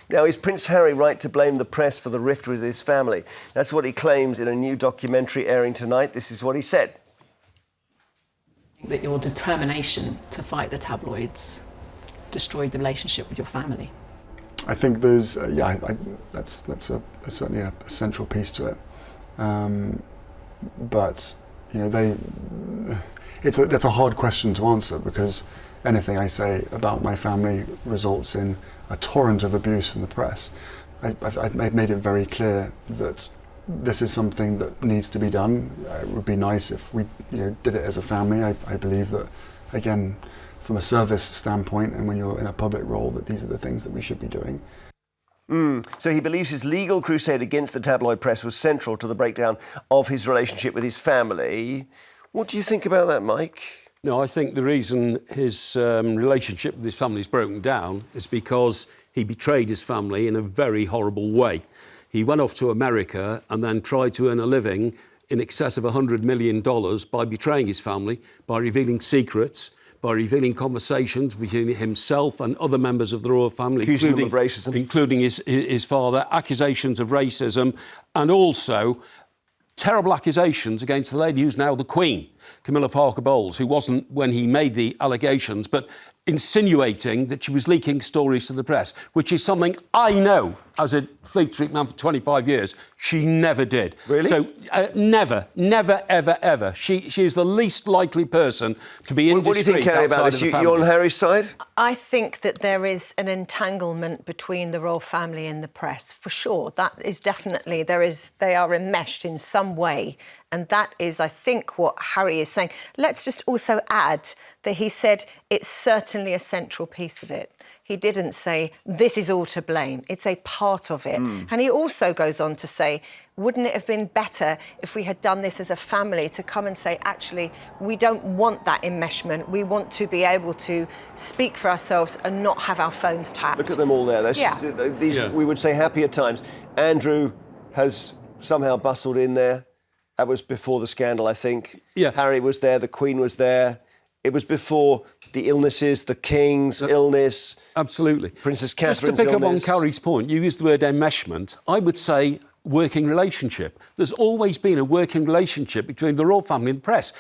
Now, is Prince Harry right to blame the press for the rift with his family? That's what he claims in a new documentary airing tonight. This is what he said. That your determination to fight the tabloids destroyed the relationship with your family. I think there's, that's certainly a central piece to it. But you know, that's a hard question to answer, because anything I say about my family results in a torrent of abuse from the press. I've made it very clear that this is something that needs to be done. It would be nice if we, did it as a family. I believe that, again, from a service standpoint, and when you're in a public role, that these are the things that we should be doing. So he believes his legal crusade against the tabloid press was central to the breakdown of his relationship with his family. What do you think about that, Mike? No, I think the reason his relationship with his family is broken down is because he betrayed his family in a very horrible way. He went off to America and then tried to earn a living in excess of $100 million by betraying his family, by revealing secrets, by revealing conversations between himself and other members of the royal family, including his father, accusations of racism, and also terrible accusations against the lady who's now the Queen, Camilla Parker Bowles, who wasn't when he made the allegations, but insinuating that she was leaking stories to the press, which is something I know, as a Fleet Street man for 25 years, she never did. Really? So, never, ever, ever. She is the least likely person to be indiscreet. What do you think, Carrie, about this? You on Harry's side? I think that there is an entanglement between the royal family and the press, for sure. That is definitely, they are enmeshed in some way. And that is, I think, what Harry is saying. Let's just also add that he said it's certainly a central piece of it. He didn't say, this is all to blame. It's a part of it. And he also goes on to say, wouldn't it have been better if we had done this as a family, to come and say, actually, we don't want that enmeshment. We want to be able to speak for ourselves and not have our phones tapped. Look at them all there. We would say happier times. Andrew has somehow bustled in there. That was before the scandal, I think. Yeah. Harry was there, the Queen was there. It was before the illnesses, the King's illness. Absolutely. Princess Catherine's Just to pick illness. up on Carrie's point, you used the word enmeshment. I would say working relationship. There's always been a working relationship between the royal family and the press.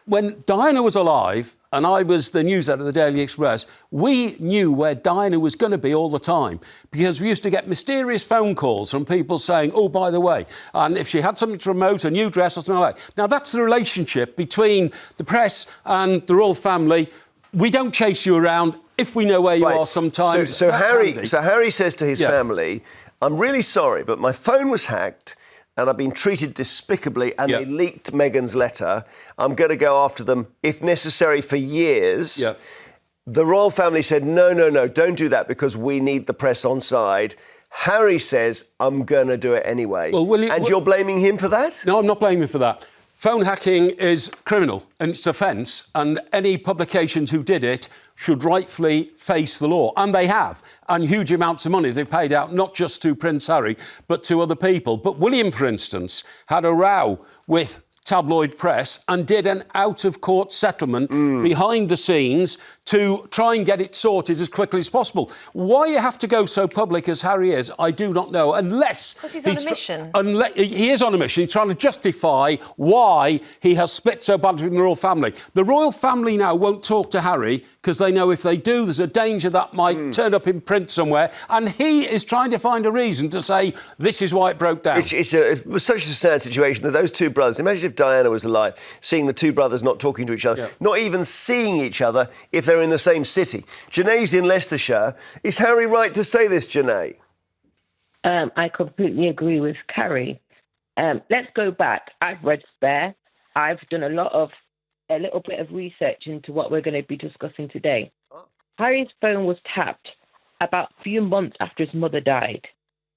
When Diana was alive, and I was the news editor of the Daily Express, we knew where Diana was going to be all the time, because we used to get mysterious phone calls from people saying, oh, by the way, and if she had something to promote, a new dress or something like that. Now, that's the relationship between the press and the royal family. We don't chase you around if we know where you are sometimes. So Harry says to his family, I'm really sorry, but my phone was hacked and I've been treated despicably, and they leaked Meghan's letter. I'm going to go after them, if necessary, for years. The royal family said, no, don't do that, because we need the press on side. Harry says, I'm going to do it anyway. You're blaming him for that? No, I'm not blaming him for that. Phone hacking is criminal and it's offence, and any publications who did it should rightfully face the law. And they have. And huge amounts of money they've paid out, not just to Prince Harry, but to other people. But William, for instance, had a row with tabloid press and did an out-of-court settlement behind the scenes to try and get it sorted as quickly as possible. Why you have to go so public as Harry is, I do not know, unless... Because he's on a mission. He is on a mission. He's trying to justify why he has split so badly from the royal family. The royal family now won't talk to Harry because they know if they do, there's a danger that might turn up in print somewhere, and he is trying to find a reason to say, this is why it broke down. It was such a sad situation that those two brothers, imagine if Diana was alive, seeing the two brothers not talking to each other, not even seeing each other if they're in the same city. Janae's in Leicestershire. Is Harry right to say this, Janae? I completely agree with Carrie. Let's go back. I've read Spare. I've done a little bit of research into what we're going to be discussing today. Harry's phone was tapped about a few months after his mother died.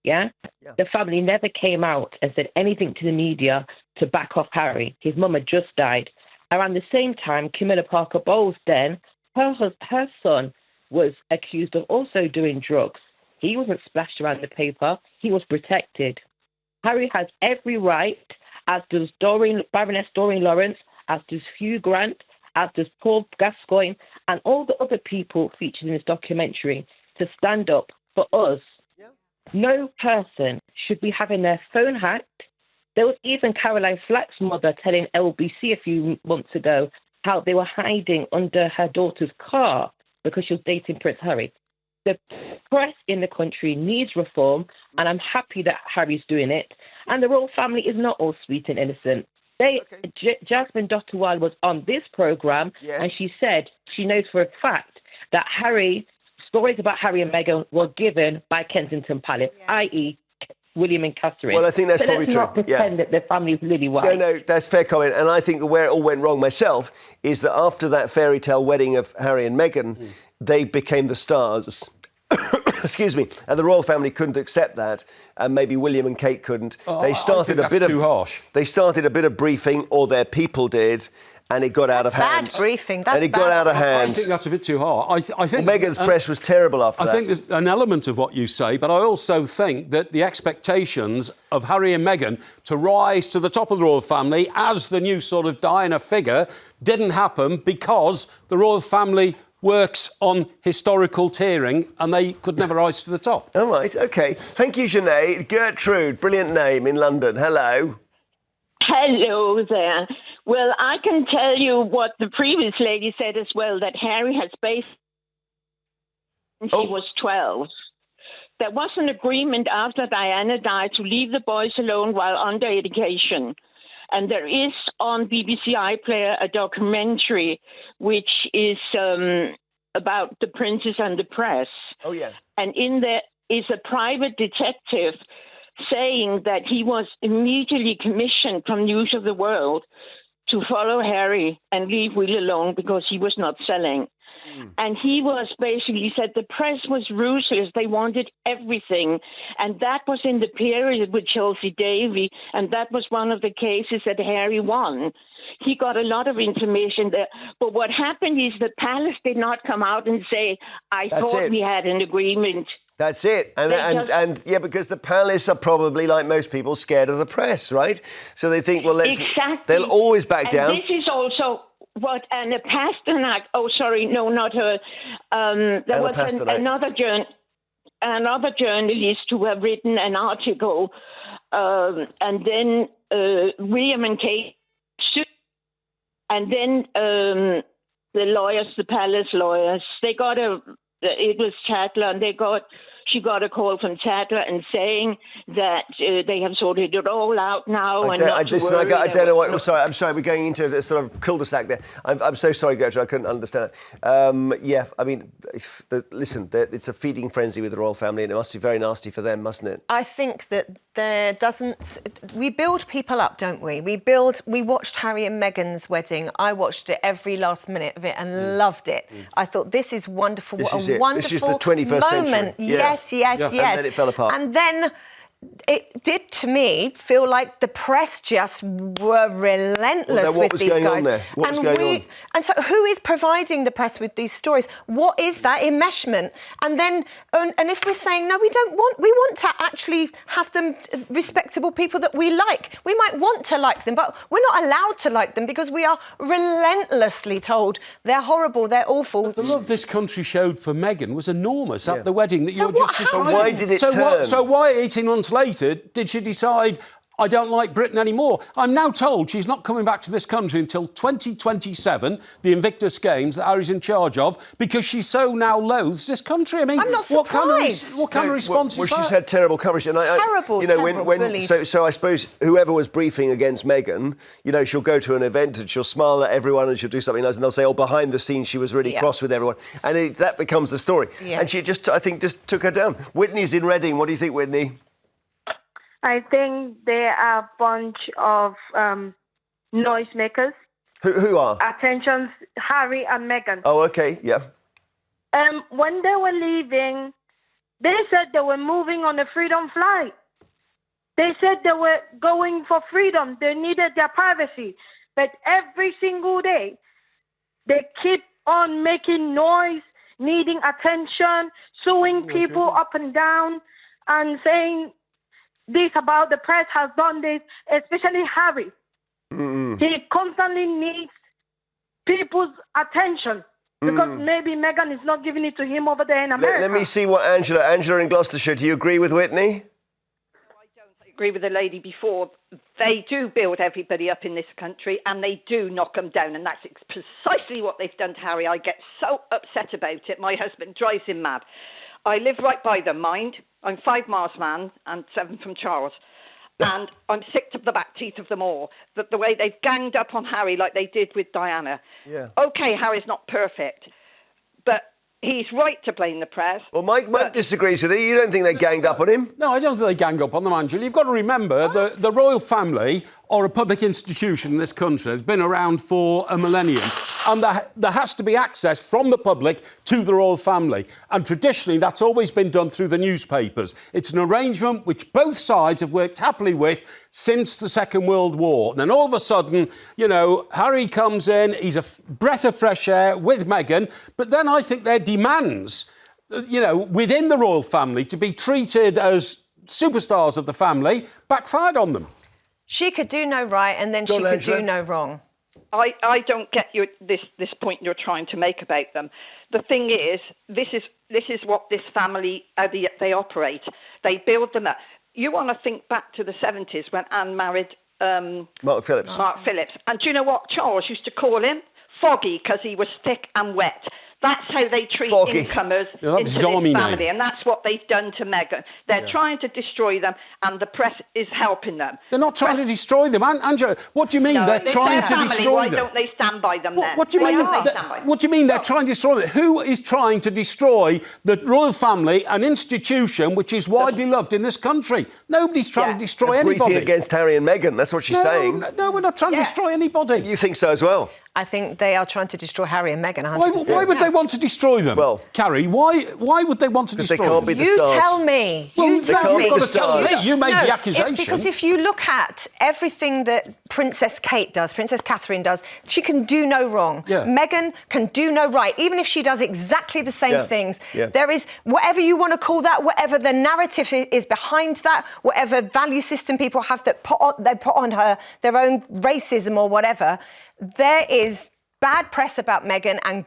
The family never came out and said anything to the media to back off Harry. His mum had just died. Around the same time, Camilla Parker Bowles then, her son was accused of also doing drugs. He wasn't splashed around the paper. He was protected. Harry has every right, as does Baroness Doreen Lawrence, as does Hugh Grant, as does Paul Gascoigne, and all the other people featured in this documentary, to stand up for us no person should be having their phone hacked. There was even Caroline Flack's mother telling LBC a few months ago how they were hiding under her daughter's car because she was dating Prince Harry. The press in the country needs reform, and I'm happy that Harry's doing it. And the royal family is not all sweet and innocent. Jasmine Dotterwile was on this programme, and she said she knows for a fact that stories about Harry and Meghan were given by Kensington Palace, i.e. William and Catherine. Well, I think that's probably true. Let's not pretend that the family's really white. No, that's fair comment. And I think where it all went wrong myself is that after that fairy tale wedding of Harry and Meghan, they became the stars. Excuse me. And the royal family couldn't accept that, and maybe William and Kate couldn't. They started too harsh. They started a bit of briefing, or their people did, and it got out of hand. Bad briefing. And it got out of hand. I think that's a bit too hard. I think Meghan's press was terrible after that. I think there's an element of what you say, but I also think that the expectations of Harry and Meghan to rise to the top of the royal family as the new sort of Diana figure didn't happen because the royal family works on historical tiering and they could never rise to the top. All right, OK. Thank you, Sinead. Gertrude, brilliant name in London. Hello. Hello there. Well, I can tell you what the previous lady said as well, that Harry has based since he was 12. There was an agreement after Diana died to leave the boys alone while under education. And there is on BBC iPlayer a documentary which is about the princess and the press. Oh, yeah. And in there is a private detective saying that he was immediately commissioned from News of the World to follow Harry and leave Will alone because he was not selling. And he was basically said the press was ruthless. They wanted everything. And that was in the period with Chelsea Davy. And that was one of the cases that Harry won. He got a lot of information there. But what happened is the palace did not come out and say, thought we had an agreement. That's it. And yeah, because the palace are probably, like most people, scared of the press, right? So they think, well, they'll always back down. This is also what Anna Pasternak, not her. There was another journalist who have written an article, and then William and Kate, and then the lawyers, the palace lawyers, it was Tatler, and she got a call from Tatler and saying that they have sorted it all out now. I don't know what. I'm sorry. We're going into a sort of cul-de-sac there. I'm so sorry, Gertrude. I couldn't understand it. Yeah, I mean, it's a feeding frenzy with the royal family, and it must be very nasty for them, mustn't it? I think that we build people up, don't we? We watched Harry and Meghan's wedding. I watched it every last minute of it and loved it. I thought, this is wonderful. What a wonderful this is the 21st moment. Century. Yes. And then it fell apart. And then it did, to me, feel like the press just were relentless with these guys. What was going on? And so who is providing the press with these stories? What is that enmeshment? And then, and if we're saying, no, we want to actually have them respectable people that we like. We might want to like them, but we're not allowed to like them because we are relentlessly told they're horrible, they're awful. But the love this country showed for Meghan was enormous at the wedding that you were just describing. Why did it turn? So why 18 months later did she decide, I don't like Britain anymore? I'm now told she's not coming back to this country until 2027, the Invictus Games that Harry's in charge of, because she so now loathes this country. I mean, I'm not surprised. What kind of response is that? She's had terrible coverage. And so I suppose whoever was briefing against Meghan, she'll go to an event and she'll smile at everyone and she'll do something nice, and they'll say, behind the scenes she was really cross with everyone. And that becomes the story. Yes. And she just took her down. Whitney's in Reading. What do you think, Whitney? I think they are a bunch of noisemakers. Who are? Attention, Harry and Meghan. Oh, okay, yeah. When they were leaving, they said they were moving on a freedom flight. They said they were going for freedom. They needed their privacy. But every single day, they keep on making noise, needing attention, suing people up and down, and saying this about the press has done this, especially Harry. He constantly needs people's attention. Because maybe Meghan is not giving it to him over there in America. Let me see what Angela in Gloucestershire, do you agree with Whitney? Agree with the lady before. They do build everybody up in this country and they do knock them down, and that's precisely what they've done to Harry. I get so upset about it. My husband drives him mad. I live right by them, mind. I'm 5 miles man and 7 from Charles. And I'm sick to the back teeth of them all. The way they've ganged up on Harry like they did with Diana. Yeah. OK, Harry's not perfect, but he's right to blame the press. Well, Mike disagrees with you. You don't think they ganged up on him? No, I don't think they gang up on them, Angela. You've got to remember the royal family are a public institution in this country. They've been around for a millennium. And there has to be access from the public to the royal family. And traditionally, that's always been done through the newspapers. It's an arrangement which both sides have worked happily with since the Second World War. And then all of a sudden, you know, Harry comes in, he's a breath of fresh air with Meghan. But then I think their demands, you know, within the royal family to be treated as superstars of the family backfired on them. She could do no right and then she could do no wrong. I don't get this point you're trying to make about them. The thing is, this is what this family, they operate. They build them up. You want to think back to the 70s when Anne married Mark Phillips. And do you know what Charles used to call him? Foggy, because he was thick and wet. That's how they treat incomers into this family, and that's what they've done to Meghan. They're trying to destroy them, and the press is helping them. They're not trying to destroy them, Angela. What do you mean they're trying to destroy Why them? don't they stand by them then? What do you mean? What do you mean they're trying to destroy them? Who is trying to destroy the royal family, an institution which is widely loved in this country? Nobody's trying to destroy anybody. Briefing against Harry and Meghan. That's what she's saying. No, we're not trying to destroy anybody. You think so as well? I think they are trying to destroy Harry and Meghan. 100%. Why would they want to destroy them? Well, Carrie, why would they want to destroy them? They can't be the you stars. Tell me. Well, you tell me. You've got to tell me. You made the accusation. Because if you look at everything that Princess Kate does, Princess Catherine does, she can do no wrong. Yeah. Meghan can do no right, even if she does exactly the same things. Yeah. There is, whatever you want to call that, whatever the narrative is behind that, whatever value system people have that they put on her, their own racism or whatever, there is bad press about Meghan and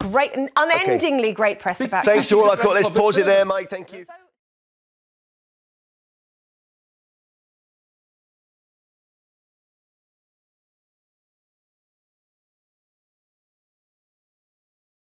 unendingly great press about... Thanks to all our callers. Let's pause it there, Mike. Thank you.